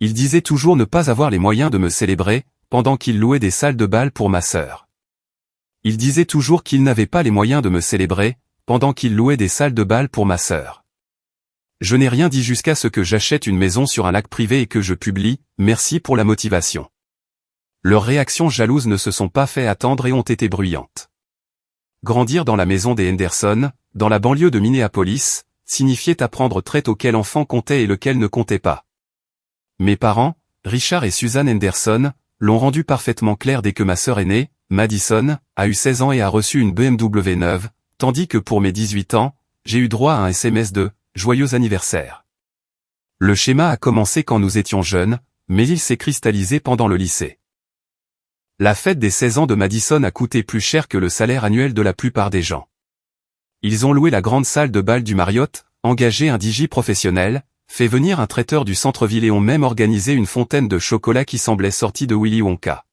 Il disait toujours ne pas avoir les moyens de me célébrer, pendant qu'il louait des salles de bal pour ma sœur. Il disait toujours qu'il n'avait pas les moyens de me célébrer, pendant qu'il louait des salles de bal pour ma sœur. Je n'ai rien dit jusqu'à ce que j'achète une maison sur un lac privé et que je publie « Merci pour la motivation ». Leurs réactions jalouses ne se sont pas fait attendre et ont été bruyantes. Grandir dans la maison des Henderson, dans la banlieue de Minneapolis, signifiait apprendre très tôt quel enfant comptait et lequel ne comptait pas. Mes parents, Richard et Susan Henderson, l'ont rendu parfaitement clair dès que ma sœur aînée, Madison, a eu 16 ans et a reçu une BMW neuve, tandis que pour mes 18 ans, j'ai eu droit à un SMS de « Joyeux anniversaire ». Le schéma a commencé quand nous étions jeunes, mais il s'est cristallisé pendant le lycée. La fête des 16 ans de Madison a coûté plus cher que le salaire annuel de la plupart des gens. Ils ont loué la grande salle de bal du Marriott, engagé un DJ professionnel, fait venir un traiteur du centre-ville et ont même organisé une fontaine de chocolat qui semblait sortie de Willy Wonka.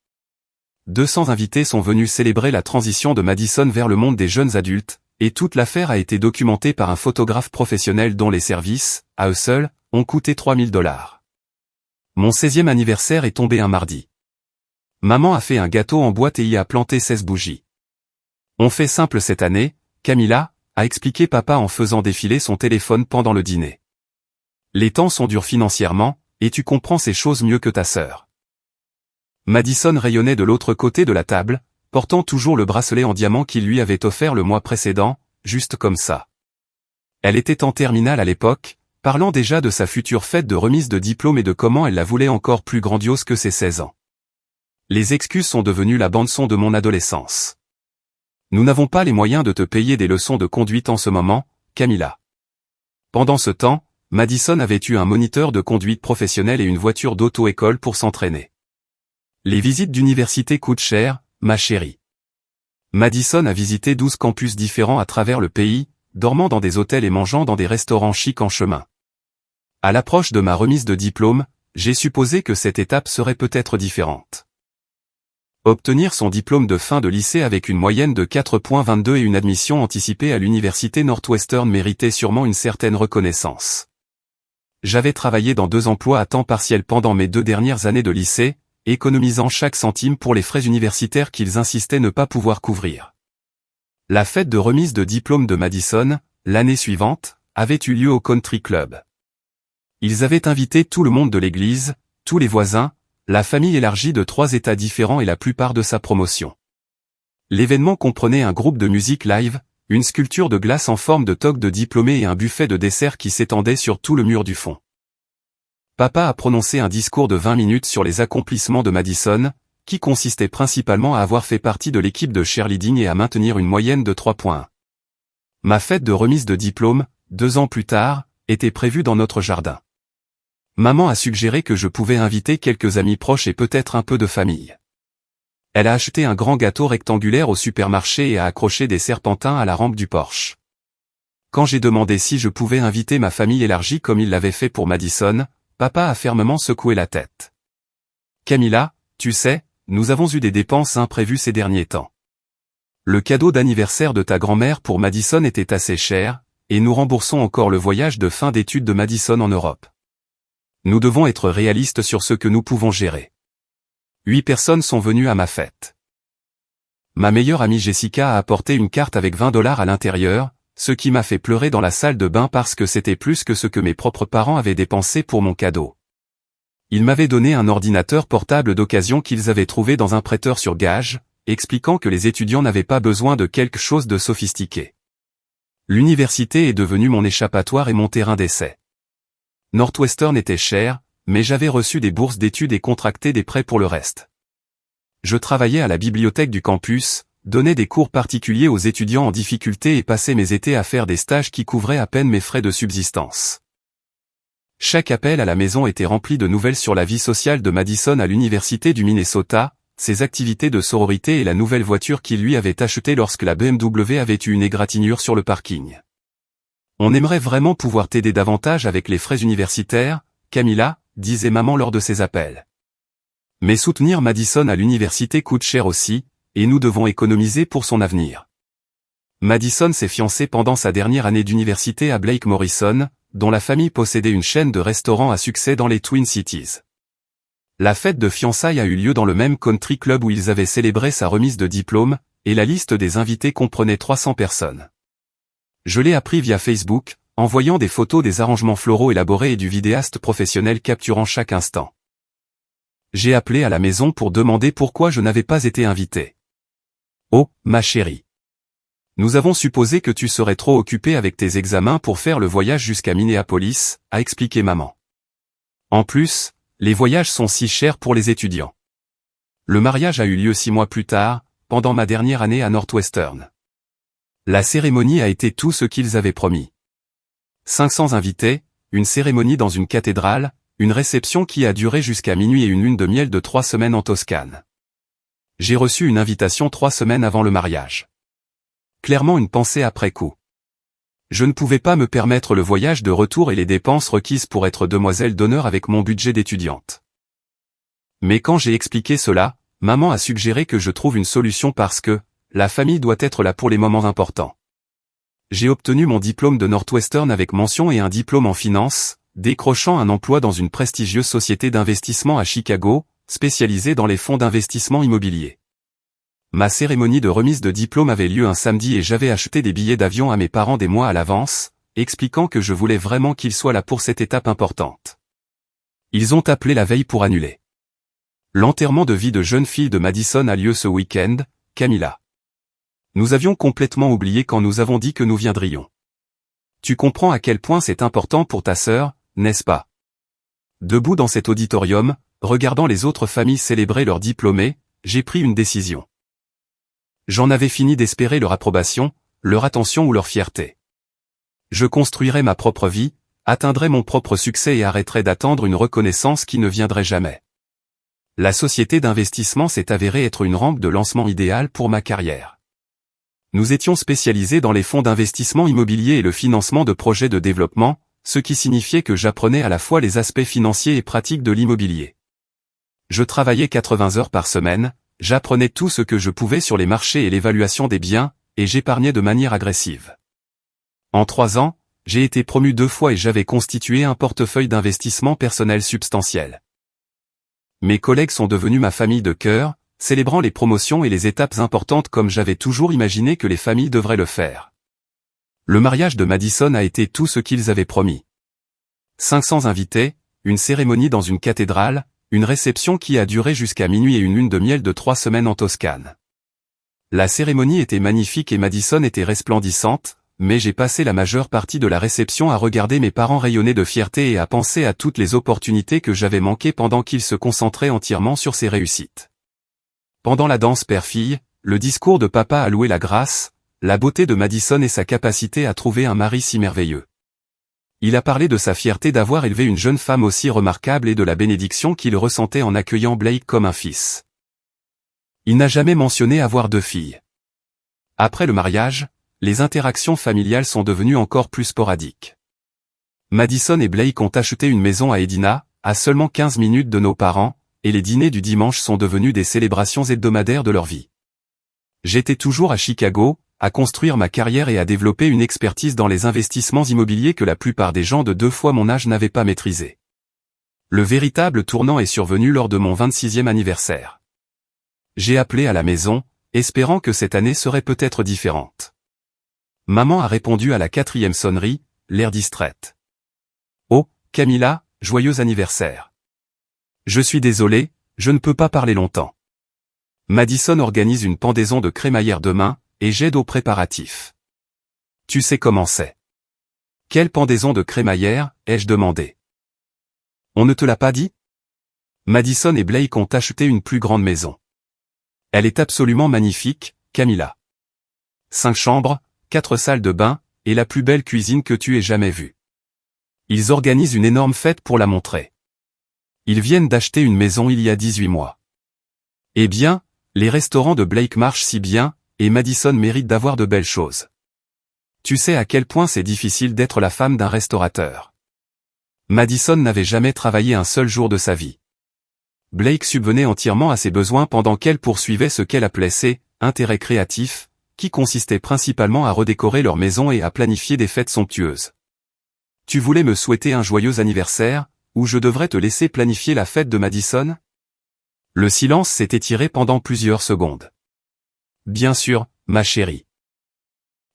200 invités sont venus célébrer la transition de Madison vers le monde des jeunes adultes, et toute l'affaire a été documentée par un photographe professionnel dont les services, à eux seuls, ont coûté $3000. Mon 16e anniversaire est tombé un mardi. Maman a fait un gâteau en boîte et y a planté 16 bougies. On fait simple cette année, Camilla, a expliqué papa en faisant défiler son téléphone pendant le dîner. Les temps sont durs financièrement, et tu comprends ces choses mieux que ta sœur. Madison rayonnait de l'autre côté de la table, portant toujours le bracelet en diamant qu'il lui avait offert le mois précédent, juste comme ça. Elle était en terminale à l'époque, parlant déjà de sa future fête de remise de diplôme et de comment elle la voulait encore plus grandiose que ses 16 ans. Les excuses sont devenues la bande-son de mon adolescence. Nous n'avons pas les moyens de te payer des leçons de conduite en ce moment, Camilla. Pendant ce temps, Madison avait eu un moniteur de conduite professionnelle et une voiture d'auto-école pour s'entraîner. Les visites d'université coûtent cher, ma chérie. Madison a visité 12 campus différents à travers le pays, dormant dans des hôtels et mangeant dans des restaurants chics en chemin. À l'approche de ma remise de diplôme, j'ai supposé que cette étape serait peut-être différente. Obtenir son diplôme de fin de lycée avec une moyenne de 4,22 et une admission anticipée à l'université Northwestern méritait sûrement une certaine reconnaissance. J'avais travaillé dans 2 emplois à temps partiel pendant mes 2 dernières années de lycée, économisant chaque centime pour les frais universitaires qu'ils insistaient ne pas pouvoir couvrir. La fête de remise de diplôme de Madison, l'année suivante, avait eu lieu au Country Club. Ils avaient invité tout le monde de l'église, tous les voisins, la famille élargie de 3 États différents et la plupart de sa promotion. L'événement comprenait un groupe de musique live, une sculpture de glace en forme de toque de diplômé et un buffet de dessert qui s'étendait sur tout le mur du fond. Papa a prononcé un discours de 20 minutes sur les accomplissements de Madison, qui consistait principalement à avoir fait partie de l'équipe de cheerleading et à maintenir une moyenne de 3,1. Ma fête de remise de diplôme, 2 ans plus tard, était prévue dans notre jardin. Maman a suggéré que je pouvais inviter quelques amis proches et peut-être un peu de famille. Elle a acheté un grand gâteau rectangulaire au supermarché et a accroché des serpentins à la rampe du porche. Quand j'ai demandé si je pouvais inviter ma famille élargie comme il l'avait fait pour Madison, papa a fermement secoué la tête. Camilla, tu sais, nous avons eu des dépenses imprévues ces derniers temps. Le cadeau d'anniversaire de ta grand-mère pour Madison était assez cher, et nous remboursons encore le voyage de fin d'études de Madison en Europe. Nous devons être réalistes sur ce que nous pouvons gérer. 8 personnes sont venues à ma fête. Ma meilleure amie Jessica a apporté une carte avec $20 à l'intérieur, ce qui m'a fait pleurer dans la salle de bain parce que c'était plus que ce que mes propres parents avaient dépensé pour mon cadeau. Ils m'avaient donné un ordinateur portable d'occasion qu'ils avaient trouvé dans un prêteur sur gage, expliquant que les étudiants n'avaient pas besoin de quelque chose de sophistiqué. L'université est devenue mon échappatoire et mon terrain d'essai. Northwestern était cher, mais j'avais reçu des bourses d'études et contracté des prêts pour le reste. Je travaillais à la bibliothèque du campus, donnais des cours particuliers aux étudiants en difficulté et passais mes étés à faire des stages qui couvraient à peine mes frais de subsistance. Chaque appel à la maison était rempli de nouvelles sur la vie sociale de Madison à l'université du Minnesota, ses activités de sororité et la nouvelle voiture qu'il lui avait achetée lorsque la BMW avait eu une égratignure sur le parking. On aimerait vraiment pouvoir t'aider davantage avec les frais universitaires, Camilla, disait maman lors de ses appels. Mais soutenir Madison à l'université coûte cher aussi, et nous devons économiser pour son avenir. Madison s'est fiancée pendant sa dernière année d'université à Blake Morrison, dont la famille possédait une chaîne de restaurants à succès dans les Twin Cities. La fête de fiançailles a eu lieu dans le même country club où ils avaient célébré sa remise de diplôme, et la liste des invités comprenait 300 personnes. Je l'ai appris via Facebook, en voyant des photos des arrangements floraux élaborés et du vidéaste professionnel capturant chaque instant. J'ai appelé à la maison pour demander pourquoi je n'avais pas été invité. Oh, ma chérie. Nous avons supposé que tu serais trop occupée avec tes examens pour faire le voyage jusqu'à Minneapolis, a expliqué maman. En plus, les voyages sont si chers pour les étudiants. Le mariage a eu lieu 6 mois plus tard, pendant ma dernière année à Northwestern. La cérémonie a été tout ce qu'ils avaient promis. 500 invités, une cérémonie dans une cathédrale, une réception qui a duré jusqu'à minuit et une lune de miel de 3 semaines en Toscane. J'ai reçu une invitation 3 semaines avant le mariage. Clairement une pensée après coup. Je ne pouvais pas me permettre le voyage de retour et les dépenses requises pour être demoiselle d'honneur avec mon budget d'étudiante. Mais quand j'ai expliqué cela, maman a suggéré que je trouve une solution parce que la famille doit être là pour les moments importants. J'ai obtenu mon diplôme de Northwestern avec mention et un diplôme en finance, décrochant un emploi dans une prestigieuse société d'investissement à Chicago, spécialisée dans les fonds d'investissement immobilier. Ma cérémonie de remise de diplôme avait lieu un samedi et j'avais acheté des billets d'avion à mes parents des mois à l'avance, expliquant que je voulais vraiment qu'ils soient là pour cette étape importante. Ils ont appelé la veille pour annuler. L'enterrement de vie de jeune fille de Madison a lieu ce week-end, Camilla. Nous avions complètement oublié quand nous avons dit que nous viendrions. Tu comprends à quel point c'est important pour ta sœur, n'est-ce pas? Debout dans cet auditorium, regardant les autres familles célébrer leurs diplômés, j'ai pris une décision. J'en avais fini d'espérer leur approbation, leur attention ou leur fierté. Je construirais ma propre vie, atteindrais mon propre succès et arrêterais d'attendre une reconnaissance qui ne viendrait jamais. La société d'investissement s'est avérée être une rampe de lancement idéale pour ma carrière. Nous étions spécialisés dans les fonds d'investissement immobilier et le financement de projets de développement, ce qui signifiait que j'apprenais à la fois les aspects financiers et pratiques de l'immobilier. Je travaillais 80 heures par semaine, j'apprenais tout ce que je pouvais sur les marchés et l'évaluation des biens, et j'épargnais de manière agressive. En 3 ans, j'ai été promu 2 fois et j'avais constitué un portefeuille d'investissement personnel substantiel. Mes collègues sont devenus ma famille de cœur, célébrant les promotions et les étapes importantes comme j'avais toujours imaginé que les familles devraient le faire. Le mariage de Madison a été tout ce qu'ils avaient promis. 500 invités, une cérémonie dans une cathédrale, une réception qui a duré jusqu'à minuit et une lune de miel de 3 semaines en Toscane. La cérémonie était magnifique et Madison était resplendissante, mais j'ai passé la majeure partie de la réception à regarder mes parents rayonner de fierté et à penser à toutes les opportunités que j'avais manquées pendant qu'ils se concentraient entièrement sur ces réussites. Pendant la danse père-fille, le discours de papa a loué la grâce, la beauté de Madison et sa capacité à trouver un mari si merveilleux. Il a parlé de sa fierté d'avoir élevé une jeune femme aussi remarquable et de la bénédiction qu'il ressentait en accueillant Blake comme un fils. Il n'a jamais mentionné avoir 2 filles. Après le mariage, les interactions familiales sont devenues encore plus sporadiques. Madison et Blake ont acheté une maison à Edina, à seulement 15 minutes de nos parents, et les dîners du dimanche sont devenus des célébrations hebdomadaires de leur vie. J'étais toujours à Chicago, à construire ma carrière et à développer une expertise dans les investissements immobiliers que la plupart des gens de 2 fois mon âge n'avaient pas maîtrisé. Le véritable tournant est survenu lors de mon 26e anniversaire. J'ai appelé à la maison, espérant que cette année serait peut-être différente. Maman a répondu à la 4e sonnerie, l'air distraite. Oh, Camilla, joyeux anniversaire. Je suis désolé, je ne peux pas parler longtemps. Madison organise une pendaison de crémaillère demain, et j'aide aux préparatifs. Tu sais comment c'est. Quelle pendaison de crémaillère, ai-je demandé. On ne te l'a pas dit? Madison et Blake ont acheté une plus grande maison. Elle est absolument magnifique, Camilla. 5 chambres, 4 salles de bain, et la plus belle cuisine que tu aies jamais vue. Ils organisent une énorme fête pour la montrer. Ils viennent d'acheter une maison il y a 18 mois. Eh bien, les restaurants de Blake marchent si bien, et Madison mérite d'avoir de belles choses. Tu sais à quel point c'est difficile d'être la femme d'un restaurateur. Madison n'avait jamais travaillé un seul jour de sa vie. Blake subvenait entièrement à ses besoins pendant qu'elle poursuivait ce qu'elle appelait ses intérêts créatifs, qui consistaient principalement à redécorer leur maison et à planifier des fêtes somptueuses. Tu voulais me souhaiter un joyeux anniversaire, ou je devrais te laisser planifier la fête de Madison? Le silence s'est étiré pendant plusieurs secondes. Bien sûr, ma chérie.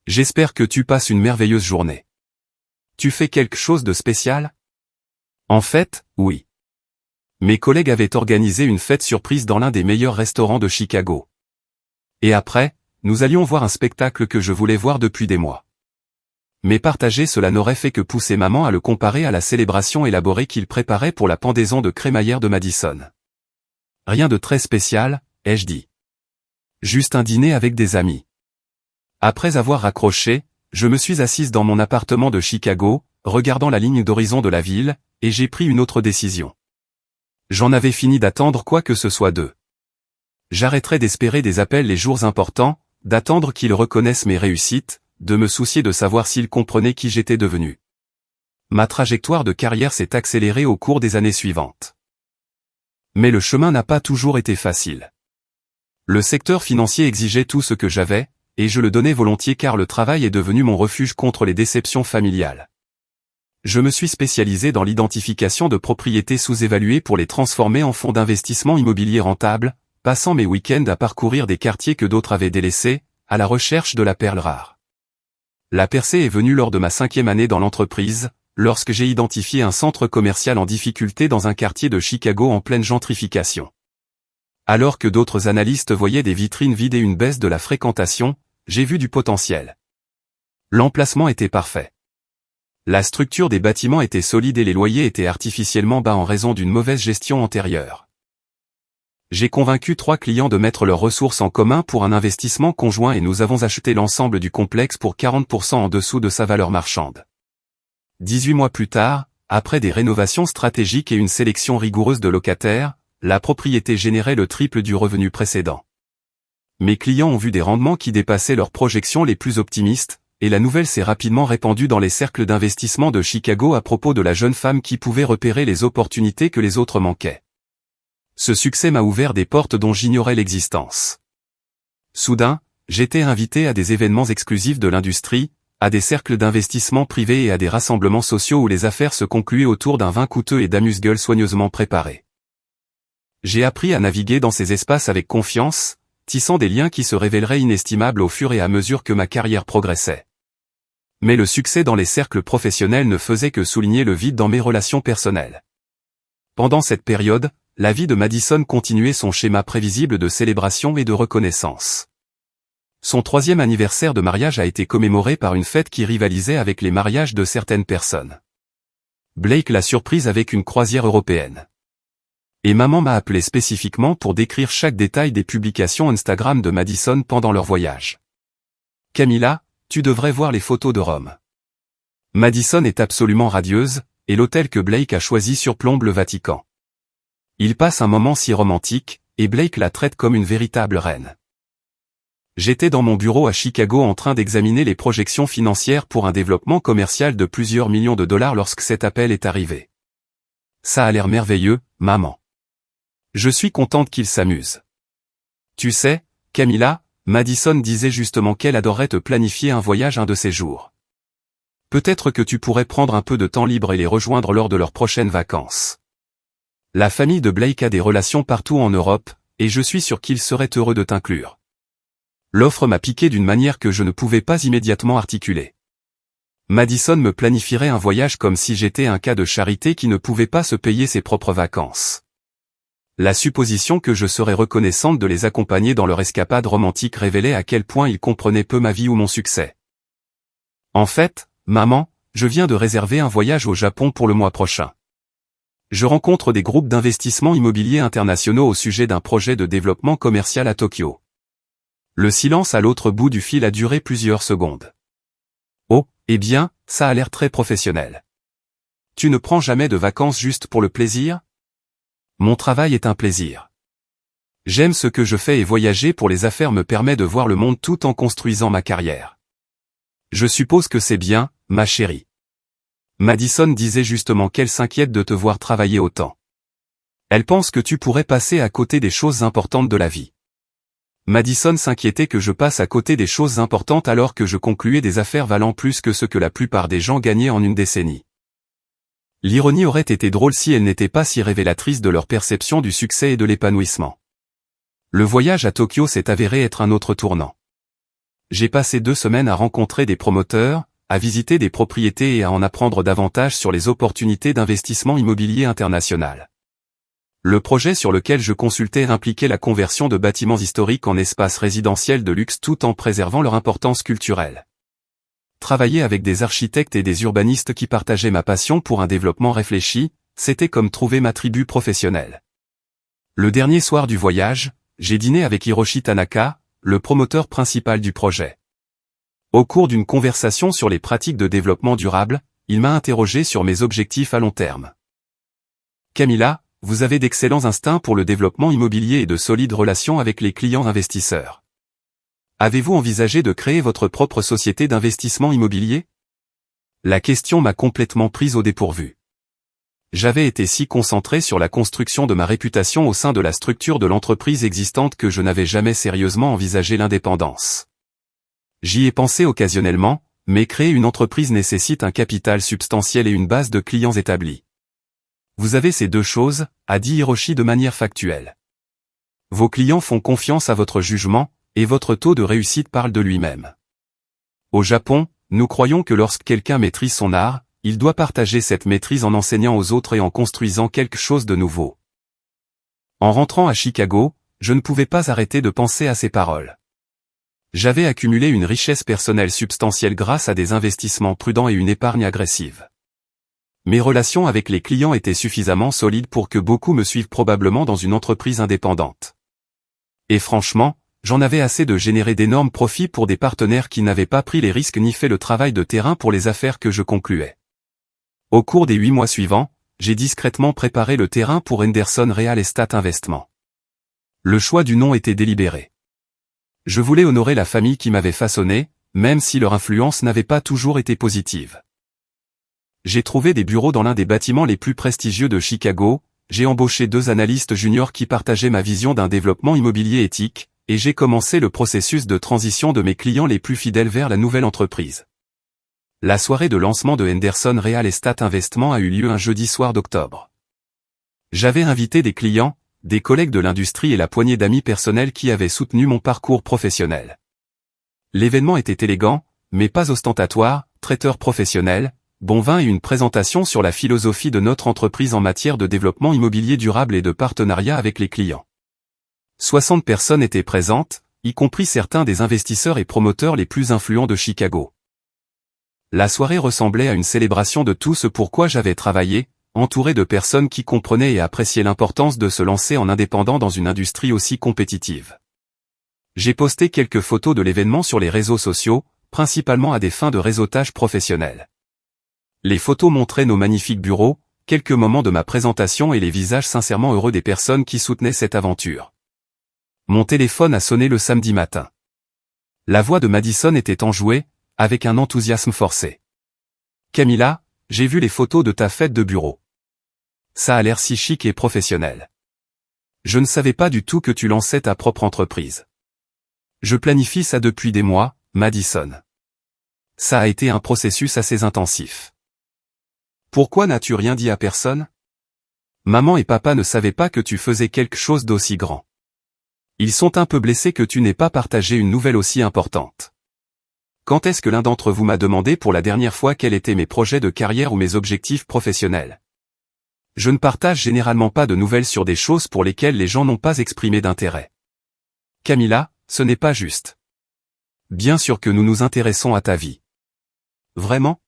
J'espère que tu passes une merveilleuse journée. Tu fais quelque chose de spécial? En fait, oui. Mes collègues avaient organisé une fête surprise dans l'un des meilleurs restaurants de Chicago. Et après, nous allions voir un spectacle que je voulais voir depuis des mois. Mais partager cela n'aurait fait que pousser maman à le comparer à la célébration élaborée qu'il préparait pour la pendaison de crémaillère de Madison. Rien de très spécial, ai-je dit. Juste un dîner avec des amis. Après avoir raccroché, je me suis assise dans mon appartement de Chicago, regardant la ligne d'horizon de la ville, et j'ai pris une autre décision. J'en avais fini d'attendre quoi que ce soit d'eux. J'arrêterais d'espérer des appels les jours importants, d'attendre qu'ils reconnaissent mes réussites, de me soucier de savoir s'ils comprenaient qui j'étais devenu. Ma trajectoire de carrière s'est accélérée au cours des années suivantes. Mais le chemin n'a pas toujours été facile. Le secteur financier exigeait tout ce que j'avais, et je le donnais volontiers car le travail est devenu mon refuge contre les déceptions familiales. Je me suis spécialisé dans l'identification de propriétés sous-évaluées pour les transformer en fonds d'investissement immobilier rentables, passant mes week-ends à parcourir des quartiers que d'autres avaient délaissés, à la recherche de la perle rare. La percée est venue lors de ma 5e année dans l'entreprise, lorsque j'ai identifié un centre commercial en difficulté dans un quartier de Chicago en pleine gentrification. Alors que d'autres analystes voyaient des vitrines vides et une baisse de la fréquentation, j'ai vu du potentiel. L'emplacement était parfait. La structure des bâtiments était solide et les loyers étaient artificiellement bas en raison d'une mauvaise gestion antérieure. J'ai convaincu 3 clients de mettre leurs ressources en commun pour un investissement conjoint et nous avons acheté l'ensemble du complexe pour 40% en dessous de sa valeur marchande. 18 mois plus tard, après des rénovations stratégiques et une sélection rigoureuse de locataires, la propriété générait le triple du revenu précédent. Mes clients ont vu des rendements qui dépassaient leurs projections les plus optimistes, et la nouvelle s'est rapidement répandue dans les cercles d'investissement de Chicago à propos de la jeune femme qui pouvait repérer les opportunités que les autres manquaient. Ce succès m'a ouvert des portes dont j'ignorais l'existence. Soudain, j'étais invité à des événements exclusifs de l'industrie, à des cercles d'investissement privés et à des rassemblements sociaux où les affaires se concluaient autour d'un vin coûteux et d'amuse-gueules soigneusement préparés. J'ai appris à naviguer dans ces espaces avec confiance, tissant des liens qui se révéleraient inestimables au fur et à mesure que ma carrière progressait. Mais le succès dans les cercles professionnels ne faisait que souligner le vide dans mes relations personnelles. Pendant cette période, la vie de Madison continuait son schéma prévisible de célébration et de reconnaissance. Son 3e anniversaire de mariage a été commémoré par une fête qui rivalisait avec les mariages de certaines personnes. Blake l'a surprise avec une croisière européenne. Et maman m'a appelé spécifiquement pour décrire chaque détail des publications Instagram de Madison pendant leur voyage. Camilla, tu devrais voir les photos de Rome. Madison est absolument radieuse, et l'hôtel que Blake a choisi surplombe le Vatican. Il passe un moment si romantique, et Blake la traite comme une véritable reine. J'étais dans mon bureau à Chicago en train d'examiner les projections financières pour un développement commercial de plusieurs millions de dollars lorsque cet appel est arrivé. Ça a l'air merveilleux, maman. Je suis contente qu'il s'amuse. Tu sais, Camilla, Madison disait justement qu'elle adorerait te planifier un voyage un de ces jours. Peut-être que tu pourrais prendre un peu de temps libre et les rejoindre lors de leurs prochaines vacances. La famille de Blake a des relations partout en Europe, et je suis sûr qu'il serait heureux de t'inclure. L'offre m'a piqué d'une manière que je ne pouvais pas immédiatement articuler. Madison me planifierait un voyage comme si j'étais un cas de charité qui ne pouvait pas se payer ses propres vacances. La supposition que je serais reconnaissante de les accompagner dans leur escapade romantique révélait à quel point ils comprenaient peu ma vie ou mon succès. En fait, maman, je viens de réserver un voyage au Japon pour le mois prochain. Je rencontre des groupes d'investissement immobilier internationaux au sujet d'un projet de développement commercial à Tokyo. Le silence à l'autre bout du fil a duré plusieurs secondes. Oh, eh bien, ça a l'air très professionnel. Tu ne prends jamais de vacances juste pour le plaisir ? Mon travail est un plaisir. J'aime ce que je fais et voyager pour les affaires me permet de voir le monde tout en construisant ma carrière. Je suppose que c'est bien, ma chérie. Madison disait justement qu'elle s'inquiète de te voir travailler autant. Elle pense que tu pourrais passer à côté des choses importantes de la vie. Madison s'inquiétait que je passe à côté des choses importantes alors que je concluais des affaires valant plus que ce que la plupart des gens gagnaient en une décennie. L'ironie aurait été drôle si elle n'était pas si révélatrice de leur perception du succès et de l'épanouissement. Le voyage à Tokyo s'est avéré être un autre tournant. J'ai passé 2 semaines à rencontrer des promoteurs, à visiter des propriétés et à en apprendre davantage sur les opportunités d'investissement immobilier international. Le projet sur lequel je consultais impliquait la conversion de bâtiments historiques en espaces résidentiels de luxe tout en préservant leur importance culturelle. Travailler avec des architectes et des urbanistes qui partageaient ma passion pour un développement réfléchi, c'était comme trouver ma tribu professionnelle. Le dernier soir du voyage, j'ai dîné avec Hiroshi Tanaka, le promoteur principal du projet. Au cours d'une conversation sur les pratiques de développement durable, il m'a interrogé sur mes objectifs à long terme. Camilla, vous avez d'excellents instincts pour le développement immobilier et de solides relations avec les clients investisseurs. Avez-vous envisagé de créer votre propre société d'investissement immobilier? La question m'a complètement prise au dépourvu. J'avais été si concentré sur la construction de ma réputation au sein de la structure de l'entreprise existante que je n'avais jamais sérieusement envisagé l'indépendance. J'y ai pensé occasionnellement, mais créer une entreprise nécessite un capital substantiel et une base de clients établie. Vous avez ces 2 choses, a dit Hiroshi de manière factuelle. Vos clients font confiance à votre jugement, et votre taux de réussite parle de lui-même. Au Japon, nous croyons que lorsque quelqu'un maîtrise son art, il doit partager cette maîtrise en enseignant aux autres et en construisant quelque chose de nouveau. En rentrant à Chicago, je ne pouvais pas arrêter de penser à ces paroles. J'avais accumulé une richesse personnelle substantielle grâce à des investissements prudents et une épargne agressive. Mes relations avec les clients étaient suffisamment solides pour que beaucoup me suivent probablement dans une entreprise indépendante. Et franchement, j'en avais assez de générer d'énormes profits pour des partenaires qui n'avaient pas pris les risques ni fait le travail de terrain pour les affaires que je concluais. Au cours des 8 mois suivants, j'ai discrètement préparé le terrain pour Henderson Real Estate Investment. Le choix du nom était délibéré. Je voulais honorer la famille qui m'avait façonné, même si leur influence n'avait pas toujours été positive. J'ai trouvé des bureaux dans l'un des bâtiments les plus prestigieux de Chicago, j'ai embauché 2 analystes juniors qui partageaient ma vision d'un développement immobilier éthique, et j'ai commencé le processus de transition de mes clients les plus fidèles vers la nouvelle entreprise. La soirée de lancement de Henderson Real Estate Investment a eu lieu un jeudi soir d'octobre. J'avais invité des clients, des collègues de l'industrie et la poignée d'amis personnels qui avaient soutenu mon parcours professionnel. L'événement était élégant, mais pas ostentatoire, traiteur professionnel, bon vin et une présentation sur la philosophie de notre entreprise en matière de développement immobilier durable et de partenariat avec les clients. 60 personnes étaient présentes, y compris certains des investisseurs et promoteurs les plus influents de Chicago. La soirée ressemblait à une célébration de tout ce pourquoi j'avais travaillé, entouré de personnes qui comprenaient et appréciaient l'importance de se lancer en indépendant dans une industrie aussi compétitive. J'ai posté quelques photos de l'événement sur les réseaux sociaux, principalement à des fins de réseautage professionnel. Les photos montraient nos magnifiques bureaux, quelques moments de ma présentation et les visages sincèrement heureux des personnes qui soutenaient cette aventure. Mon téléphone a sonné le samedi matin. La voix de Madison était enjouée, avec un enthousiasme forcé. Camilla, j'ai vu les photos de ta fête de bureau. Ça a l'air si chic et professionnel. Je ne savais pas du tout que tu lançais ta propre entreprise. Je planifie ça depuis des mois, Madison. Ça a été un processus assez intensif. Pourquoi n'as-tu rien dit à personne? Maman et papa ne savaient pas que tu faisais quelque chose d'aussi grand. Ils sont un peu blessés que tu n'aies pas partagé une nouvelle aussi importante. Quand est-ce que l'un d'entre vous m'a demandé pour la dernière fois quels étaient mes projets de carrière ou mes objectifs professionnels? Je ne partage généralement pas de nouvelles sur des choses pour lesquelles les gens n'ont pas exprimé d'intérêt. Camilla, ce n'est pas juste. Bien sûr que nous nous intéressons à ta vie. Vraiment?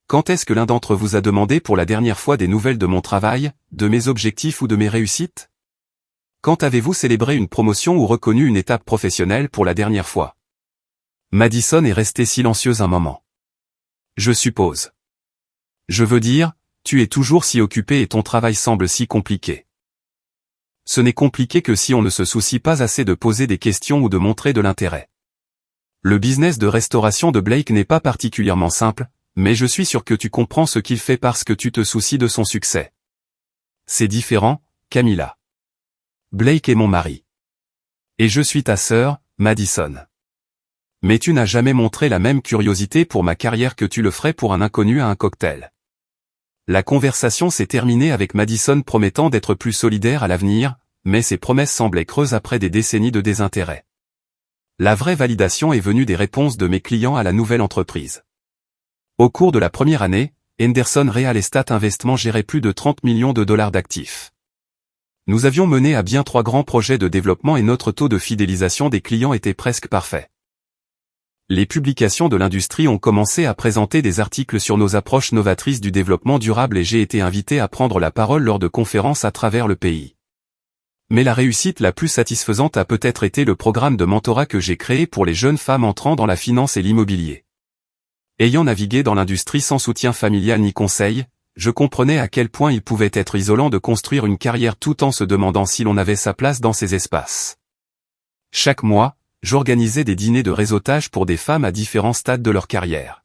Quand est-ce que l'un d'entre vous a demandé pour la dernière fois des nouvelles de mon travail, de mes objectifs ou de mes réussites? Quand avez-vous célébré une promotion ou reconnu une étape professionnelle pour la dernière fois? Madison est restée silencieuse un moment. Je suppose. Je veux dire, tu es toujours si occupé et ton travail semble si compliqué. Ce n'est compliqué que si on ne se soucie pas assez de poser des questions ou de montrer de l'intérêt. Le business de restauration de Blake n'est pas particulièrement simple, mais je suis sûr que tu comprends ce qu'il fait parce que tu te soucies de son succès. C'est différent, Camilla. Blake est mon mari. Et je suis ta sœur, Madison. Mais tu n'as jamais montré la même curiosité pour ma carrière que tu le ferais pour un inconnu à un cocktail. La conversation s'est terminée avec Madison promettant d'être plus solidaire à l'avenir, mais ses promesses semblaient creuses après des décennies de désintérêt. La vraie validation est venue des réponses de mes clients à la nouvelle entreprise. Au cours de la première année, Henderson Real Estate Investment gérait plus de 30 millions de dollars d'actifs. Nous avions mené à bien 3 grands projets de développement et notre taux de fidélisation des clients était presque parfait. Les publications de l'industrie ont commencé à présenter des articles sur nos approches novatrices du développement durable et j'ai été invité à prendre la parole lors de conférences à travers le pays. Mais la réussite la plus satisfaisante a peut-être été le programme de mentorat que j'ai créé pour les jeunes femmes entrant dans la finance et l'immobilier. Ayant navigué dans l'industrie sans soutien familial ni conseil, je comprenais à quel point il pouvait être isolant de construire une carrière tout en se demandant si l'on avait sa place dans ces espaces. Chaque mois, j'organisais des dîners de réseautage pour des femmes à différents stades de leur carrière.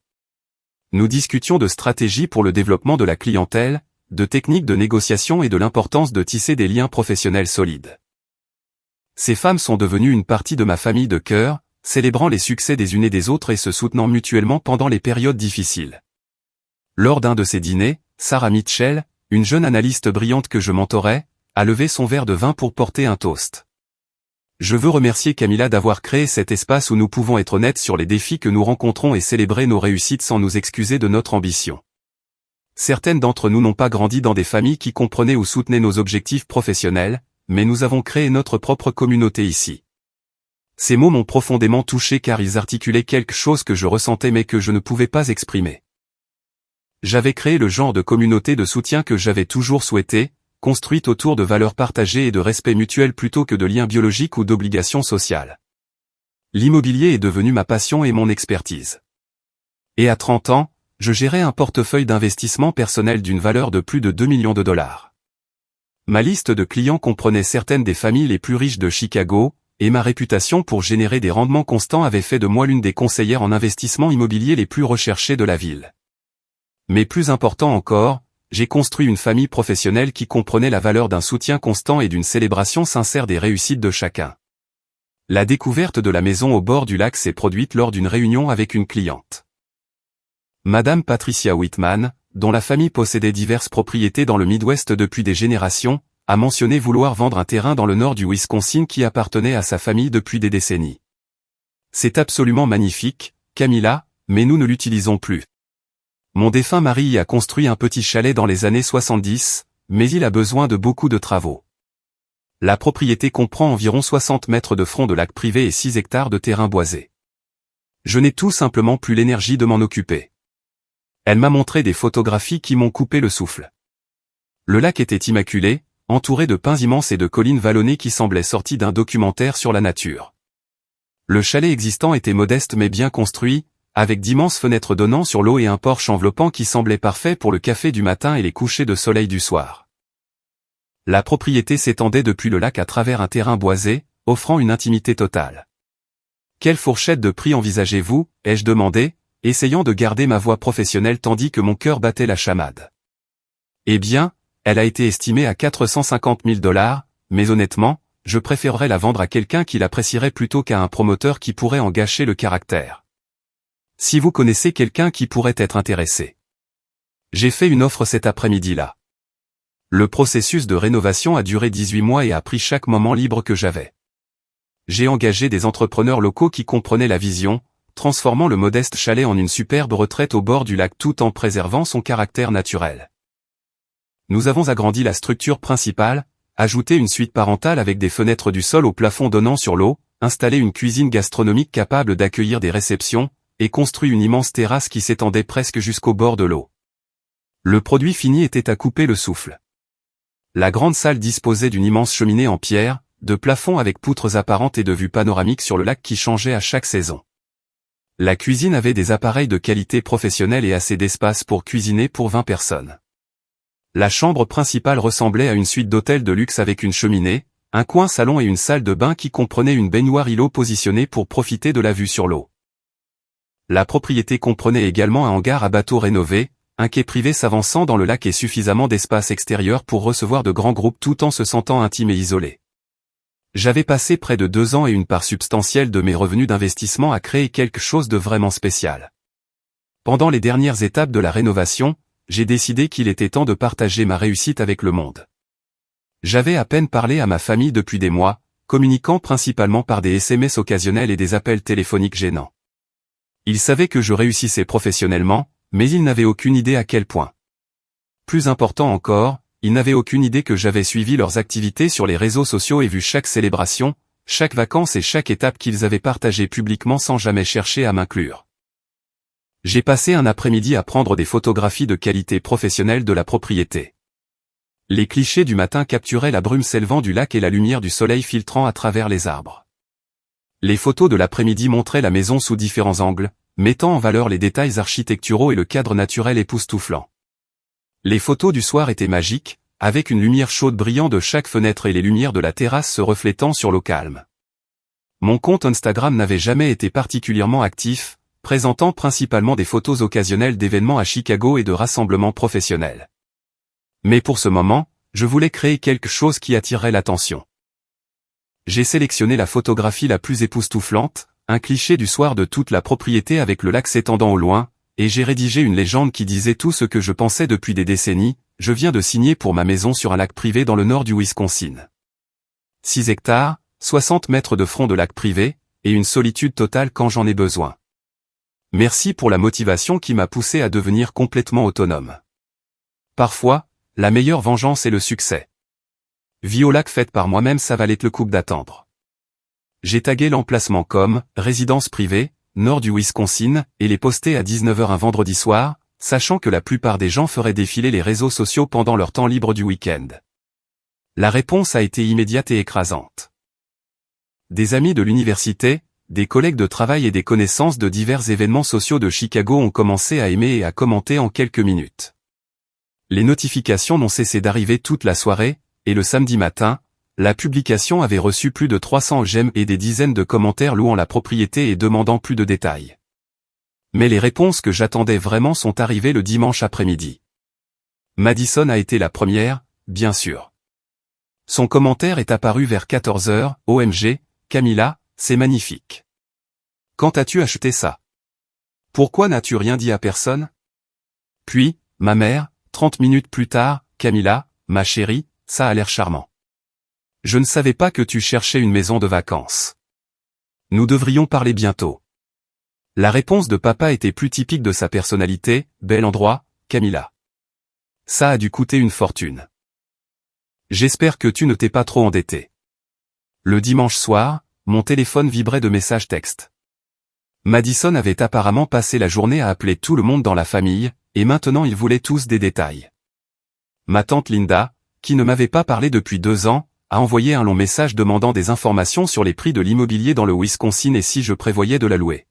Nous discutions de stratégies pour le développement de la clientèle, de techniques de négociation et de l'importance de tisser des liens professionnels solides. Ces femmes sont devenues une partie de ma famille de cœur, célébrant les succès des unes et des autres et se soutenant mutuellement pendant les périodes difficiles. Lors d'un de ces dîners, Sarah Mitchell, une jeune analyste brillante que je mentorais, a levé son verre de vin pour porter un toast. Je veux remercier Camilla d'avoir créé cet espace où nous pouvons être honnêtes sur les défis que nous rencontrons et célébrer nos réussites sans nous excuser de notre ambition. Certaines d'entre nous n'ont pas grandi dans des familles qui comprenaient ou soutenaient nos objectifs professionnels, mais nous avons créé notre propre communauté ici. Ces mots m'ont profondément touché car ils articulaient quelque chose que je ressentais mais que je ne pouvais pas exprimer. J'avais créé le genre de communauté de soutien que j'avais toujours souhaité, construite autour de valeurs partagées et de respect mutuel plutôt que de liens biologiques ou d'obligations sociales. L'immobilier est devenu ma passion et mon expertise. Et à 30 ans, je gérais un portefeuille d'investissement personnel d'une valeur de plus de 2 millions de dollars. Ma liste de clients comprenait certaines des familles les plus riches de Chicago, et ma réputation pour générer des rendements constants avait fait de moi l'une des conseillères en investissement immobilier les plus recherchées de la ville. Mais plus important encore, j'ai construit une famille professionnelle qui comprenait la valeur d'un soutien constant et d'une célébration sincère des réussites de chacun. La découverte de la maison au bord du lac s'est produite lors d'une réunion avec une cliente. Madame Patricia Whitman, dont la famille possédait diverses propriétés dans le Midwest depuis des générations, a mentionné vouloir vendre un terrain dans le nord du Wisconsin qui appartenait à sa famille depuis des décennies. C'est absolument magnifique, Camilla, mais nous ne l'utilisons plus. Mon défunt mari y a construit un petit chalet dans les années 70, mais il a besoin de beaucoup de travaux. La propriété comprend environ 60 mètres de front de lac privé et 6 hectares de terrain boisé. Je n'ai tout simplement plus l'énergie de m'en occuper. Elle m'a montré des photographies qui m'ont coupé le souffle. Le lac était immaculé, entouré de pins immenses et de collines vallonnées qui semblaient sorties d'un documentaire sur la nature. Le chalet existant était modeste mais bien construit, avec d'immenses fenêtres donnant sur l'eau et un porche enveloppant qui semblait parfait pour le café du matin et les couchers de soleil du soir. La propriété s'étendait depuis le lac à travers un terrain boisé, offrant une intimité totale. « Quelle fourchette de prix envisagez-vous » ai-je demandé, essayant de garder ma voix professionnelle tandis que mon cœur battait la chamade. Eh bien, elle a été estimée à 450 000 $, mais honnêtement, je préférerais la vendre à quelqu'un qui l'apprécierait plutôt qu'à un promoteur qui pourrait en gâcher le caractère. Si vous connaissez quelqu'un qui pourrait être intéressé. J'ai fait une offre cet après-midi-là. Le processus de rénovation a duré 18 mois et a pris chaque moment libre que j'avais. J'ai engagé des entrepreneurs locaux qui comprenaient la vision, transformant le modeste chalet en une superbe retraite au bord du lac tout en préservant son caractère naturel. Nous avons agrandi la structure principale, ajouté une suite parentale avec des fenêtres du sol au plafond donnant sur l'eau, installé une cuisine gastronomique capable d'accueillir des réceptions, et construit une immense terrasse qui s'étendait presque jusqu'au bord de l'eau. Le produit fini était à couper le souffle. La grande salle disposait d'une immense cheminée en pierre, de plafond avec poutres apparentes et de vues panoramiques sur le lac qui changeaient à chaque saison. La cuisine avait des appareils de qualité professionnelle et assez d'espace pour cuisiner pour 20 personnes. La chambre principale ressemblait à une suite d'hôtel de luxe avec une cheminée, un coin salon et une salle de bain qui comprenait une baignoire îlot positionnée pour profiter de la vue sur l'eau. La propriété comprenait également un hangar à bateaux rénové, un quai privé s'avançant dans le lac et suffisamment d'espace extérieur pour recevoir de grands groupes tout en se sentant intime et isolé. J'avais passé près de 2 ans et une part substantielle de mes revenus d'investissement à créer quelque chose de vraiment spécial. Pendant les dernières étapes de la rénovation, j'ai décidé qu'il était temps de partager ma réussite avec le monde. J'avais à peine parlé à ma famille depuis des mois, communiquant principalement par des SMS occasionnels et des appels téléphoniques gênants. Ils savaient que je réussissais professionnellement, mais ils n'avaient aucune idée à quel point. Plus important encore, ils n'avaient aucune idée que j'avais suivi leurs activités sur les réseaux sociaux et vu chaque célébration, chaque vacances et chaque étape qu'ils avaient partagée publiquement sans jamais chercher à m'inclure. J'ai passé un après-midi à prendre des photographies de qualité professionnelle de la propriété. Les clichés du matin capturaient la brume s'élevant du lac et la lumière du soleil filtrant à travers les arbres. Les photos de l'après-midi montraient la maison sous différents angles, mettant en valeur les détails architecturaux et le cadre naturel époustouflant. Les photos du soir étaient magiques, avec une lumière chaude brillant de chaque fenêtre et les lumières de la terrasse se reflétant sur l'eau calme. Mon compte Instagram n'avait jamais été particulièrement actif, présentant principalement des photos occasionnelles d'événements à Chicago et de rassemblements professionnels. Mais pour ce moment, je voulais créer quelque chose qui attirerait l'attention. J'ai sélectionné la photographie la plus époustouflante, un cliché du soir de toute la propriété avec le lac s'étendant au loin, et j'ai rédigé une légende qui disait tout ce que je pensais depuis des décennies: je viens de signer pour ma maison sur un lac privé dans le nord du Wisconsin. 6 hectares, 60 mètres de front de lac privé, et une solitude totale quand j'en ai besoin. Merci pour la motivation qui m'a poussé à devenir complètement autonome. Parfois, la meilleure vengeance est le succès. Vie au lac faite par moi-même, ça valait le coup d'attendre. J'ai tagué l'emplacement comme « résidence privée, nord du Wisconsin » et l'ai posté à 19h un vendredi soir, sachant que la plupart des gens feraient défiler les réseaux sociaux pendant leur temps libre du week-end. La réponse a été immédiate et écrasante. Des amis de l'université, des collègues de travail et des connaissances de divers événements sociaux de Chicago ont commencé à aimer et à commenter en quelques minutes. Les notifications n'ont cessé d'arriver toute la soirée, et le samedi matin, la publication avait reçu plus de 300 j'aime et des dizaines de commentaires louant la propriété et demandant plus de détails. Mais les réponses que j'attendais vraiment sont arrivées le dimanche après-midi. Madison a été la première, bien sûr. Son commentaire est apparu vers 14h, OMG, Camilla, c'est magnifique. Quand as-tu acheté ça? Pourquoi n'as-tu rien dit à personne? Puis, ma mère, 30 minutes plus tard, Camilla, ma chérie, ça a l'air charmant. Je ne savais pas que tu cherchais une maison de vacances. Nous devrions parler bientôt. La réponse de papa était plus typique de sa personnalité: bel endroit, Camilla. Ça a dû coûter une fortune. J'espère que tu ne t'es pas trop endetté. Le dimanche soir, mon téléphone vibrait de messages textes. Madison avait apparemment passé la journée à appeler tout le monde dans la famille, et maintenant ils voulaient tous des détails. Ma tante Linda, qui ne m'avait pas parlé depuis 2 ans, a envoyé un long message demandant des informations sur les prix de l'immobilier dans le Wisconsin et si je prévoyais de la louer.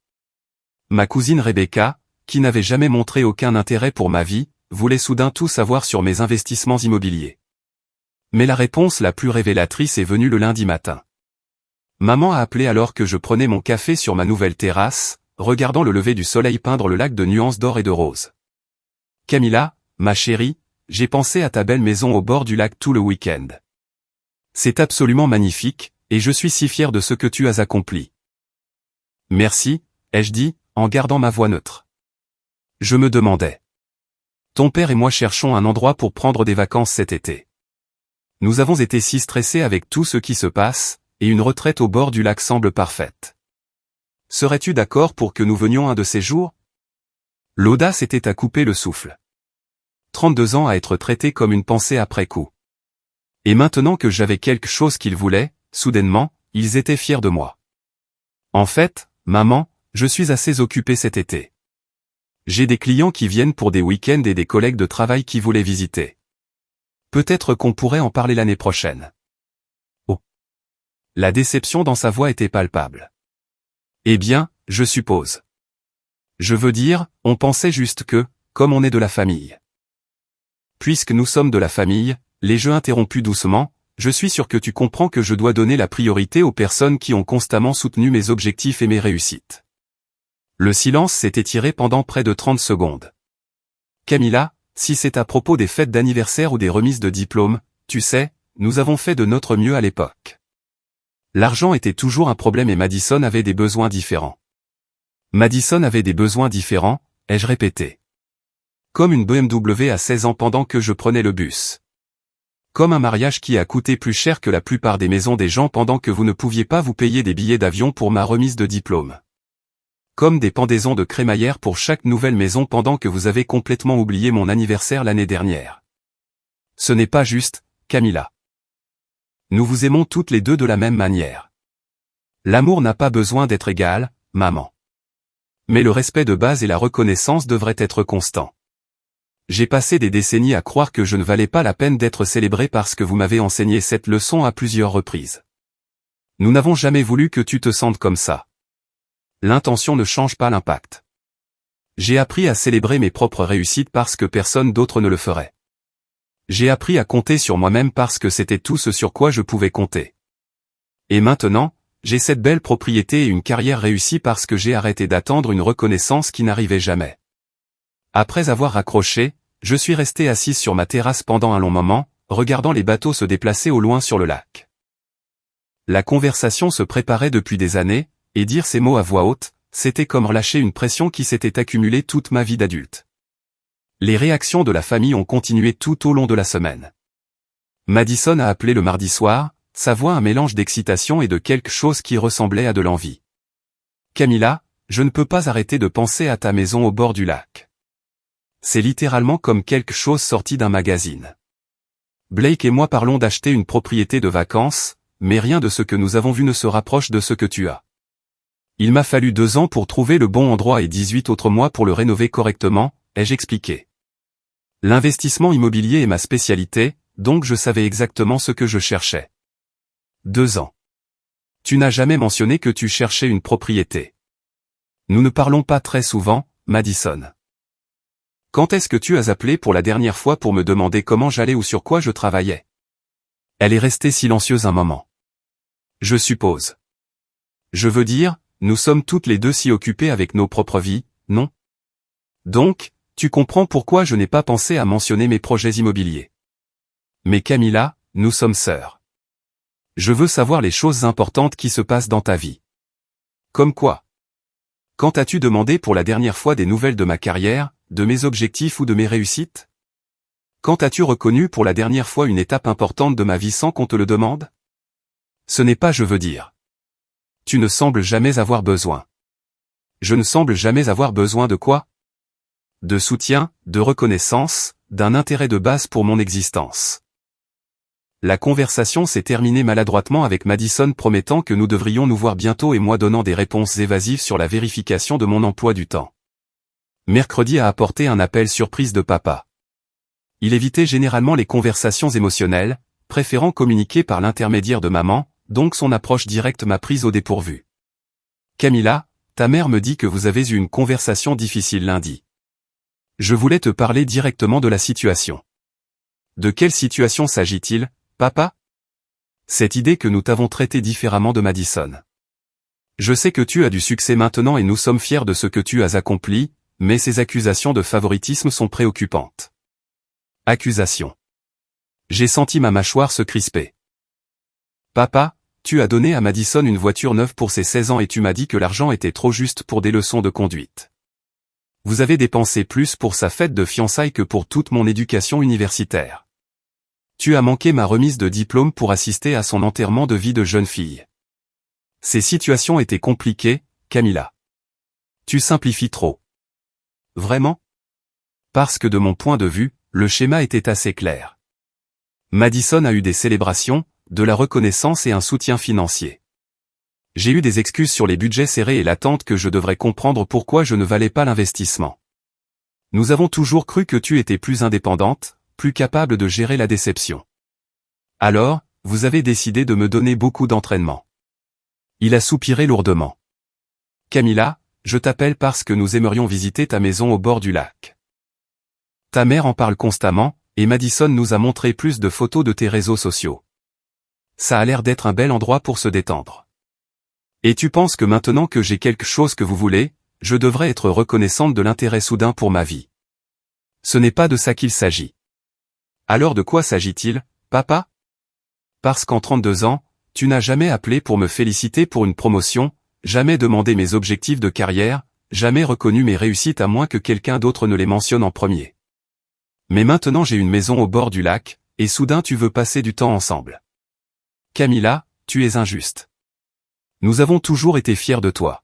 Ma cousine Rebecca, qui n'avait jamais montré aucun intérêt pour ma vie, voulait soudain tout savoir sur mes investissements immobiliers. Mais la réponse la plus révélatrice est venue le lundi matin. Maman a appelé alors que je prenais mon café sur ma nouvelle terrasse, regardant le lever du soleil peindre le lac de nuances d'or et de rose. Camilla, ma chérie, j'ai pensé à ta belle maison au bord du lac tout le week-end. C'est absolument magnifique, et je suis si fier de ce que tu as accompli. Merci, ai-je dit, en gardant ma voix neutre. Je me demandais. Ton père et moi cherchons un endroit pour prendre des vacances cet été. Nous avons été si stressés avec tout ce qui se passe, et une retraite au bord du lac semble parfaite. Serais-tu d'accord pour que nous venions un de ces jours? L'audace était à couper le souffle. 32 ans à être traité comme une pensée après coup. Et maintenant que j'avais quelque chose qu'ils voulaient, soudainement, ils étaient fiers de moi. En fait, maman, je suis assez occupé cet été. J'ai des clients qui viennent pour des week-ends et des collègues de travail qui voulaient visiter. Peut-être qu'on pourrait en parler l'année prochaine. Oh. La déception dans sa voix était palpable. Eh bien, je suppose. Je veux dire, on pensait juste que, comme on est de la famille. Puisque nous sommes de la famille, les jeux interrompus doucement, je suis sûr que tu comprends que je dois donner la priorité aux personnes qui ont constamment soutenu mes objectifs et mes réussites. Le silence s'est étiré pendant près de 30 secondes. Camilla, si c'est à propos des fêtes d'anniversaire ou des remises de diplômes, tu sais, nous avons fait de notre mieux à l'époque. L'argent était toujours un problème et Madison avait des besoins différents. Madison avait des besoins différents, ai-je répété. Comme une BMW à 16 ans pendant que je prenais le bus. Comme un mariage qui a coûté plus cher que la plupart des maisons des gens pendant que vous ne pouviez pas vous payer des billets d'avion pour ma remise de diplôme. Comme des pendaisons de crémaillère pour chaque nouvelle maison pendant que vous avez complètement oublié mon anniversaire l'année dernière. Ce n'est pas juste, Camilla. Nous vous aimons toutes les deux de la même manière. L'amour n'a pas besoin d'être égal, maman. Mais le respect de base et la reconnaissance devraient être constants. J'ai passé des décennies à croire que je ne valais pas la peine d'être célébré parce que vous m'avez enseigné cette leçon à plusieurs reprises. Nous n'avons jamais voulu que tu te sentes comme ça. L'intention ne change pas l'impact. J'ai appris à célébrer mes propres réussites parce que personne d'autre ne le ferait. J'ai appris à compter sur moi-même parce que c'était tout ce sur quoi je pouvais compter. Et maintenant, j'ai cette belle propriété et une carrière réussie parce que j'ai arrêté d'attendre une reconnaissance qui n'arrivait jamais. Après avoir raccroché, je suis resté assise sur ma terrasse pendant un long moment, regardant les bateaux se déplacer au loin sur le lac. La conversation se préparait depuis des années, et dire ces mots à voix haute, c'était comme relâcher une pression qui s'était accumulée toute ma vie d'adulte. Les réactions de la famille ont continué tout au long de la semaine. Madison a appelé le mardi soir, sa voix un mélange d'excitation et de quelque chose qui ressemblait à de l'envie. Camilla, je ne peux pas arrêter de penser à ta maison au bord du lac. C'est littéralement comme quelque chose sorti d'un magazine. Blake et moi parlons d'acheter une propriété de vacances, mais rien de ce que nous avons vu ne se rapproche de ce que tu as. Il m'a fallu 2 ans pour trouver le bon endroit et 18 autres mois pour le rénover correctement, ai-je expliqué. L'investissement immobilier est ma spécialité, donc je savais exactement ce que je cherchais. 2 ans. Tu n'as jamais mentionné que tu cherchais une propriété. Nous ne parlons pas très souvent, Madison. Quand est-ce que tu as appelé pour la dernière fois pour me demander comment j'allais ou sur quoi je travaillais? Elle est restée silencieuse un moment. Je suppose. Je veux dire, nous sommes toutes les deux si occupées avec nos propres vies, non? Donc, tu comprends pourquoi je n'ai pas pensé à mentionner mes projets immobiliers. Mais Camilla, nous sommes sœurs. Je veux savoir les choses importantes qui se passent dans ta vie. Comme quoi? Quand as-tu demandé pour la dernière fois des nouvelles de ma carrière, de mes objectifs ou de mes réussites? Quand as-tu reconnu pour la dernière fois une étape importante de ma vie sans qu'on te le demande? Ce n'est pas je veux dire. Tu ne sembles jamais avoir besoin. Je ne semble jamais avoir besoin de quoi? De soutien, de reconnaissance, d'un intérêt de base pour mon existence. La conversation s'est terminée maladroitement avec Madison promettant que nous devrions nous voir bientôt et moi donnant des réponses évasives sur la vérification de mon emploi du temps. Mercredi a apporté un appel surprise de papa. Il évitait généralement les conversations émotionnelles, préférant communiquer par l'intermédiaire de maman, donc son approche directe m'a prise au dépourvu. Camilla, ta mère me dit que vous avez eu une conversation difficile lundi. Je voulais te parler directement de la situation. De quelle situation s'agit-il, papa? Cette idée que nous t'avons traité différemment de Madison. Je sais que tu as du succès maintenant et nous sommes fiers de ce que tu as accompli, mais ces accusations de favoritisme sont préoccupantes. Accusations. J'ai senti ma mâchoire se crisper. Papa, tu as donné à Madison une voiture neuve pour ses 16 ans et tu m'as dit que l'argent était trop juste pour des leçons de conduite. Vous avez dépensé plus pour sa fête de fiançailles que pour toute mon éducation universitaire. Tu as manqué ma remise de diplôme pour assister à son enterrement de vie de jeune fille. Ces situations étaient compliquées, Camilla. Tu simplifies trop. Vraiment? Parce que de mon point de vue, le schéma était assez clair. Madison a eu des célébrations, de la reconnaissance et un soutien financier. J'ai eu des excuses sur les budgets serrés et l'attente que je devrais comprendre pourquoi je ne valais pas l'investissement. Nous avons toujours cru que tu étais plus indépendante, plus capable de gérer la déception. Alors, vous avez décidé de me donner beaucoup d'entraînement. Il a soupiré lourdement. Camilla, je t'appelle parce que nous aimerions visiter ta maison au bord du lac. Ta mère en parle constamment, et Madison nous a montré plus de photos de tes réseaux sociaux. Ça a l'air d'être un bel endroit pour se détendre. Et tu penses que maintenant que j'ai quelque chose que vous voulez, je devrais être reconnaissante de l'intérêt soudain pour ma vie. Ce n'est pas de ça qu'il s'agit. Alors de quoi s'agit-il, papa? Parce qu'en 32 ans, tu n'as jamais appelé pour me féliciter pour une promotion, jamais demandé mes objectifs de carrière, jamais reconnu mes réussites à moins que quelqu'un d'autre ne les mentionne en premier. Mais maintenant j'ai une maison au bord du lac, et soudain tu veux passer du temps ensemble. Camilla, tu es injuste. Nous avons toujours été fiers de toi.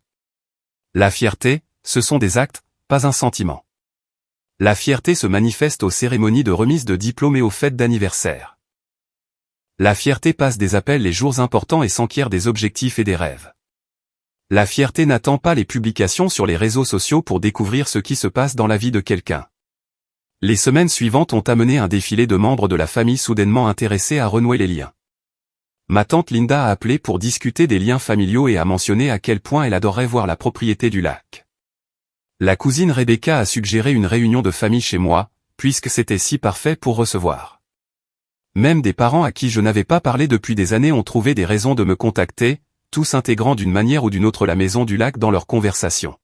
La fierté, ce sont des actes, pas un sentiment. La fierté se manifeste aux cérémonies de remise de diplômes et aux fêtes d'anniversaire. La fierté passe des appels les jours importants et s'enquiert des objectifs et des rêves. La fierté n'attend pas les publications sur les réseaux sociaux pour découvrir ce qui se passe dans la vie de quelqu'un. Les semaines suivantes ont amené un défilé de membres de la famille soudainement intéressés à renouer les liens. Ma tante Linda a appelé pour discuter des liens familiaux et a mentionné à quel point elle adorait voir la propriété du lac. La cousine Rebecca a suggéré une réunion de famille chez moi, puisque c'était si parfait pour recevoir. Même des parents à qui je n'avais pas parlé depuis des années ont trouvé des raisons de me contacter, tous intégrant d'une manière ou d'une autre la maison du lac dans leur conversation.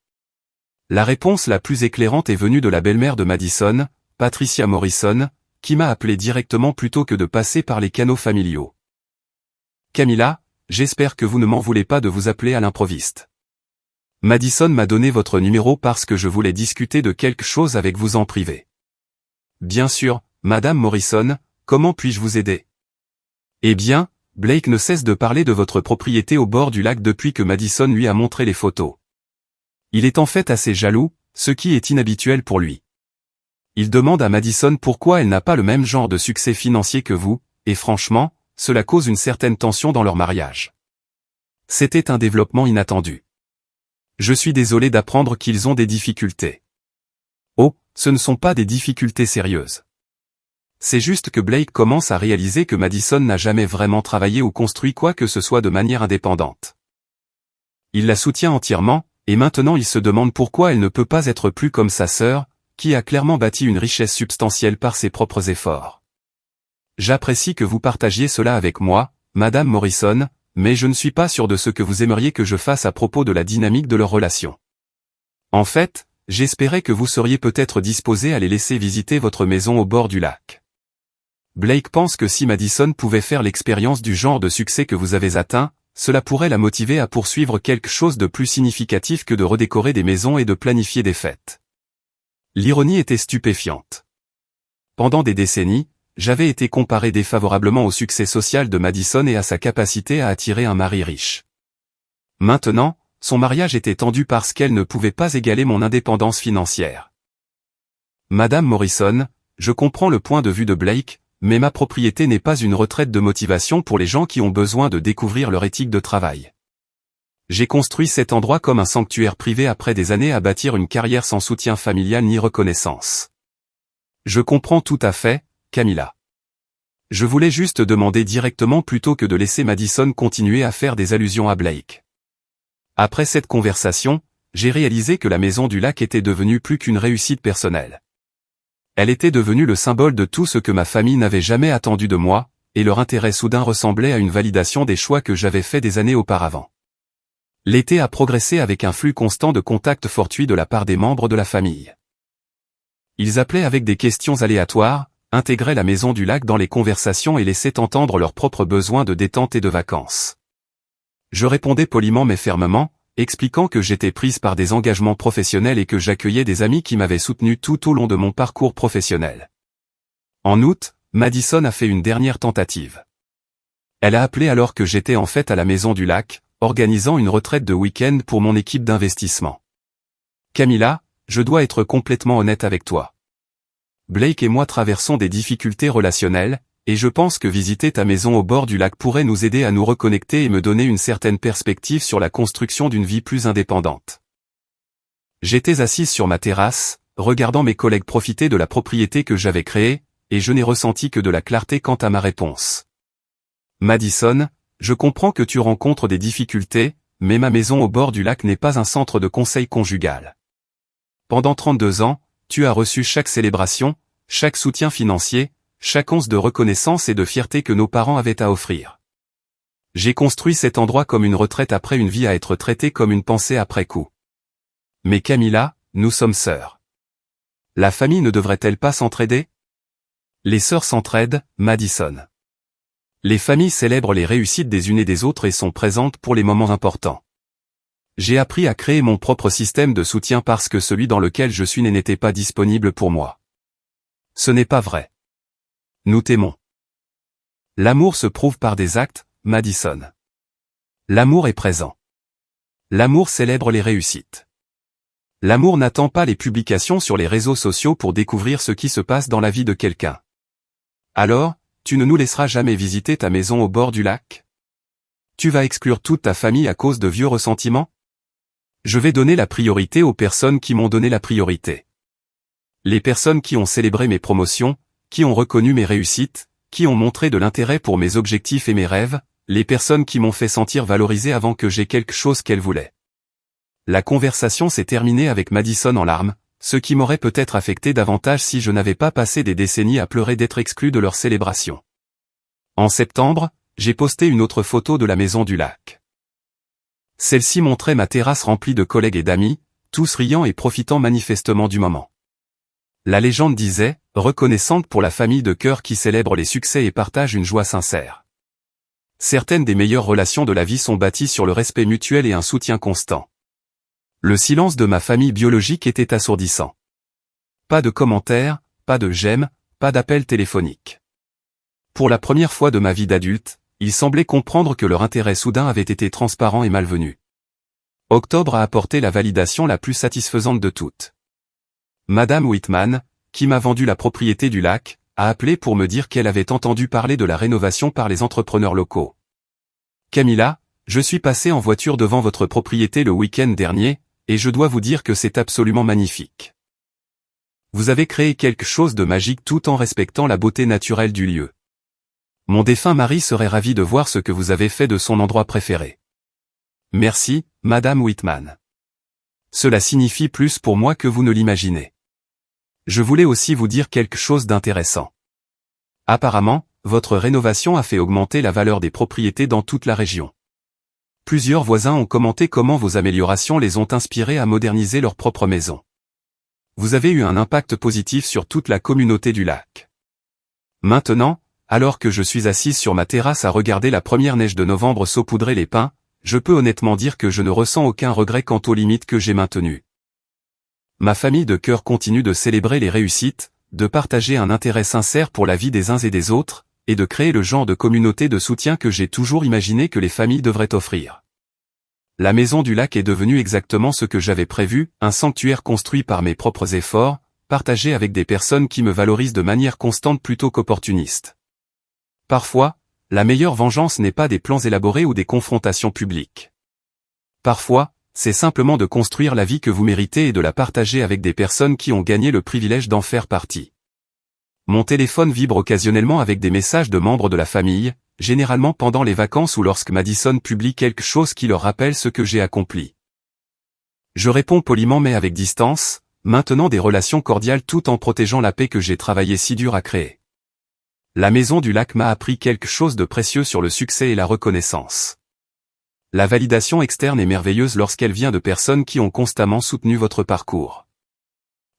La réponse la plus éclairante est venue de la belle-mère de Madison, Patricia Morrison, qui m'a appelé directement plutôt que de passer par les canaux familiaux. Camilla, j'espère que vous ne m'en voulez pas de vous appeler à l'improviste. Madison m'a donné votre numéro parce que je voulais discuter de quelque chose avec vous en privé. Bien sûr, Madame Morrison, comment puis-je vous aider? Eh bien, Blake ne cesse de parler de votre propriété au bord du lac depuis que Madison lui a montré les photos. Il est en fait assez jaloux, ce qui est inhabituel pour lui. Il demande à Madison pourquoi elle n'a pas le même genre de succès financier que vous, et franchement, cela cause une certaine tension dans leur mariage. C'était un développement inattendu. Je suis désolé d'apprendre qu'ils ont des difficultés. Oh, ce ne sont pas des difficultés sérieuses. C'est juste que Blake commence à réaliser que Madison n'a jamais vraiment travaillé ou construit quoi que ce soit de manière indépendante. Il la soutient entièrement, et maintenant il se demande pourquoi elle ne peut pas être plus comme sa sœur, qui a clairement bâti une richesse substantielle par ses propres efforts. J'apprécie que vous partagiez cela avec moi, Madame Morrison, mais je ne suis pas sûr de ce que vous aimeriez que je fasse à propos de la dynamique de leur relation. En fait, j'espérais que vous seriez peut-être disposé à les laisser visiter votre maison au bord du lac. Blake pense que si Madison pouvait faire l'expérience du genre de succès que vous avez atteint, cela pourrait la motiver à poursuivre quelque chose de plus significatif que de redécorer des maisons et de planifier des fêtes. L'ironie était stupéfiante. Pendant des décennies, j'avais été comparé défavorablement au succès social de Madison et à sa capacité à attirer un mari riche. Maintenant, son mariage était tendu parce qu'elle ne pouvait pas égaler mon indépendance financière. Madame Morrison, je comprends le point de vue de Blake, mais ma propriété n'est pas une retraite de motivation pour les gens qui ont besoin de découvrir leur éthique de travail. J'ai construit cet endroit comme un sanctuaire privé après des années à bâtir une carrière sans soutien familial ni reconnaissance. Je comprends tout à fait, Camilla. Je voulais juste demander directement plutôt que de laisser Madison continuer à faire des allusions à Blake. Après cette conversation, j'ai réalisé que la maison du lac était devenue plus qu'une réussite personnelle. Elle était devenue le symbole de tout ce que ma famille n'avait jamais attendu de moi, et leur intérêt soudain ressemblait à une validation des choix que j'avais faits des années auparavant. L'été a progressé avec un flux constant de contacts fortuits de la part des membres de la famille. Ils appelaient avec des questions aléatoires, intégraient la maison du lac dans les conversations et laissaient entendre leurs propres besoins de détente et de vacances. Je répondais poliment mais fermement, expliquant que j'étais prise par des engagements professionnels et que j'accueillais des amis qui m'avaient soutenu tout au long de mon parcours professionnel. En août, Madison a fait une dernière tentative. Elle a appelé alors que j'étais en fait à la maison du lac, organisant une retraite de week-end pour mon équipe d'investissement. Camilla, je dois être complètement honnête avec toi. Blake et moi traversons des difficultés relationnelles, et je pense que visiter ta maison au bord du lac pourrait nous aider à nous reconnecter et me donner une certaine perspective sur la construction d'une vie plus indépendante. J'étais assise sur ma terrasse, regardant mes collègues profiter de la propriété que j'avais créée, et je n'ai ressenti que de la clarté quant à ma réponse. Madison, je comprends que tu rencontres des difficultés, mais ma maison au bord du lac n'est pas un centre de conseil conjugal. Pendant 32 ans, tu as reçu chaque célébration, chaque soutien financier, chaque once de reconnaissance et de fierté que nos parents avaient à offrir. J'ai construit cet endroit comme une retraite après une vie à être traitée comme une pensée après coup. Mais Camilla, nous sommes sœurs. La famille ne devrait-elle pas s'entraider? Les sœurs s'entraident, Madison. Les familles célèbrent les réussites des unes et des autres et sont présentes pour les moments importants. J'ai appris à créer mon propre système de soutien parce que celui dans lequel je suis né n'était pas disponible pour moi. Ce n'est pas vrai. Nous t'aimons. L'amour se prouve par des actes, Madison. L'amour est présent. L'amour célèbre les réussites. L'amour n'attend pas les publications sur les réseaux sociaux pour découvrir ce qui se passe dans la vie de quelqu'un. Alors, tu ne nous laisseras jamais visiter ta maison au bord du lac? Tu vas exclure toute ta famille à cause de vieux ressentiments? Je vais donner la priorité aux personnes qui m'ont donné la priorité. Les personnes qui ont célébré mes promotions, qui ont reconnu mes réussites, qui ont montré de l'intérêt pour mes objectifs et mes rêves, les personnes qui m'ont fait sentir valorisé avant que j'aie quelque chose qu'elles voulaient. La conversation s'est terminée avec Madison en larmes, ce qui m'aurait peut-être affecté davantage si je n'avais pas passé des décennies à pleurer d'être exclu de leur célébration. En septembre, j'ai posté une autre photo de la maison du lac. Celle-ci montrait ma terrasse remplie de collègues et d'amis, tous riant et profitant manifestement du moment. La légende disait, reconnaissante pour la famille de cœur qui célèbre les succès et partage une joie sincère. Certaines des meilleures relations de la vie sont bâties sur le respect mutuel et un soutien constant. Le silence de ma famille biologique était assourdissant. Pas de commentaires, pas de j'aime, pas d'appels téléphoniques. Pour la première fois de ma vie d'adulte, ils semblaient comprendre que leur intérêt soudain avait été transparent et malvenu. Octobre a apporté la validation la plus satisfaisante de toutes. Madame Whitman, qui m'a vendu la propriété du lac, a appelé pour me dire qu'elle avait entendu parler de la rénovation par les entrepreneurs locaux. Camilla, je suis passé en voiture devant votre propriété le week-end dernier, et je dois vous dire que c'est absolument magnifique. Vous avez créé quelque chose de magique tout en respectant la beauté naturelle du lieu. Mon défunt mari serait ravi de voir ce que vous avez fait de son endroit préféré. Merci, Madame Whitman. Cela signifie plus pour moi que vous ne l'imaginez. Je voulais aussi vous dire quelque chose d'intéressant. Apparemment, votre rénovation a fait augmenter la valeur des propriétés dans toute la région. Plusieurs voisins ont commenté comment vos améliorations les ont inspirés à moderniser leur propre maison. Vous avez eu un impact positif sur toute la communauté du lac. Maintenant, alors que je suis assise sur ma terrasse à regarder la première neige de novembre saupoudrer les pins, je peux honnêtement dire que je ne ressens aucun regret quant aux limites que j'ai maintenues. Ma famille de cœur continue de célébrer les réussites, de partager un intérêt sincère pour la vie des uns et des autres, et de créer le genre de communauté de soutien que j'ai toujours imaginé que les familles devraient offrir. La maison du lac est devenue exactement ce que j'avais prévu, un sanctuaire construit par mes propres efforts, partagé avec des personnes qui me valorisent de manière constante plutôt qu'opportuniste. Parfois, la meilleure vengeance n'est pas des plans élaborés ou des confrontations publiques. Parfois, c'est simplement de construire la vie que vous méritez et de la partager avec des personnes qui ont gagné le privilège d'en faire partie. Mon téléphone vibre occasionnellement avec des messages de membres de la famille, généralement pendant les vacances ou lorsque Madison publie quelque chose qui leur rappelle ce que j'ai accompli. Je réponds poliment mais avec distance, maintenant des relations cordiales tout en protégeant la paix que j'ai travaillé si dur à créer. La maison du lac m'a appris quelque chose de précieux sur le succès et la reconnaissance. La validation externe est merveilleuse lorsqu'elle vient de personnes qui ont constamment soutenu votre parcours.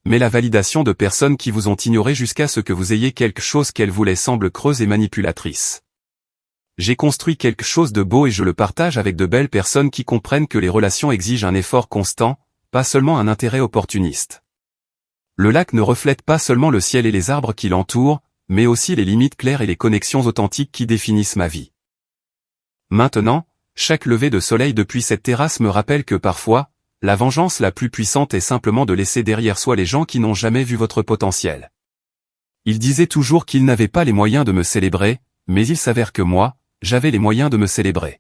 Mais la validation de personnes qui vous ont ignoré jusqu'à ce que vous ayez quelque chose qu'elles voulaient semble creuse et manipulatrice. J'ai construit quelque chose de beau et je le partage avec de belles personnes qui comprennent que les relations exigent un effort constant, pas seulement un intérêt opportuniste. Le lac ne reflète pas seulement le ciel et les arbres qui l'entourent, mais aussi les limites claires et les connexions authentiques qui définissent ma vie. Maintenant, chaque lever de soleil depuis cette terrasse me rappelle que parfois, la vengeance la plus puissante est simplement de laisser derrière soi les gens qui n'ont jamais vu votre potentiel. Ils disaient toujours qu'ils n'avaient pas les moyens de me célébrer, mais il s'avère que moi, j'avais les moyens de me célébrer.